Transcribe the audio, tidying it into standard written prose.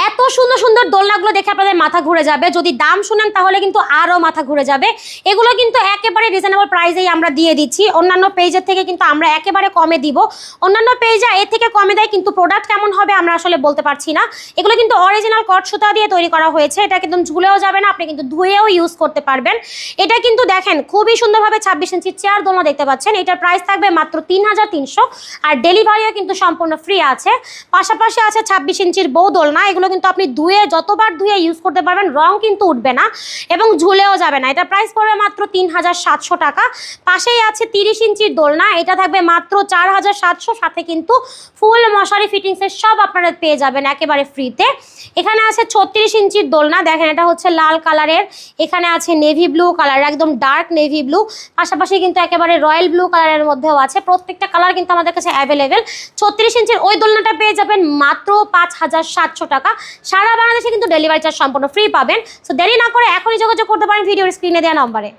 এত সুন্দর সুন্দর দোলনাগুলো দেখে আপনাদের মাথা ঘুরে যাবে, যদি দাম শুনেন তাহলে কিন্তু আরও মাথা ঘুরে যাবে। এগুলো কিন্তু একেবারে রিজনেবল প্রাইসেই আমরা দিয়ে দিচ্ছি, অন্যান্য পেজের থেকে কিন্তু আমরা একেবারে কমে দিব। অন্যান্য পেজে এর থেকে কমে দেয়, কিন্তু প্রোডাক্ট কেমন হবে আমরা আসলে বলতে পারছি না। এগুলো কিন্তু অরিজিনাল কট সুতা দিয়ে তৈরি করা হয়েছে, এটা একদম ঝুলেও যাবে না, আপনি কিন্তু ধুয়েও ইউজ করতে পারবেন। এটা কিন্তু দেখেন খুবই সুন্দরভাবে 26 ইঞ্চির চেয়ার দোলনা দেখতে পাচ্ছেন, এটার প্রাইস থাকবে মাত্র 3300, আর ডেলিভারিও কিন্তু সম্পূর্ণ ফ্রি আছে। পাশাপাশি আছে 26 ইঞ্চির বউ দোলনা, এগুলো কিন্তু আপনি ধুয়ে যতবার ধুয়ে ইউজ করতে পারবেন, রং কিন্তু উঠবে না এবং ঝুলেও যাবে না। এটা প্রাইস পড়বে মাত্র 3700 টাকা। পাশেই আছে 30 ইঞ্চির দোলনা, এটা থাকবে মাত্র 4700, সাথে কিন্তু ফুল মশারি ফিটিংসের সব আপনারা পেয়ে যাবেন একেবারে ফ্রিতে। এখানে আছে 36 ইঞ্চির দোলনা, দেখেন এটা হচ্ছে লাল কালারের, এখানে আছে নেভি ব্লু কালার, একদম ডার্ক নেভি ব্লু, পাশাপাশি কিন্তু একেবারে রয়্যাল ব্লু কালারের মধ্যেও আছে। প্রত্যেকটা কালার কিন্তু আমাদের কাছে অ্যাভেলেবেল। 36 ইঞ্চির ওই দোলনাটা পেয়ে যাবেন মাত্র 5700 টাকা। সারা বাংলাদেশে কিন্তু ডেলিভারি চার্জ সম্পূর্ণ ফ্রি পাবেন। সো দেরি না করে এখনই যোগাযোগ করতে পারেন ভিডিওর স্ক্রিনে দেওয়া নম্বরে।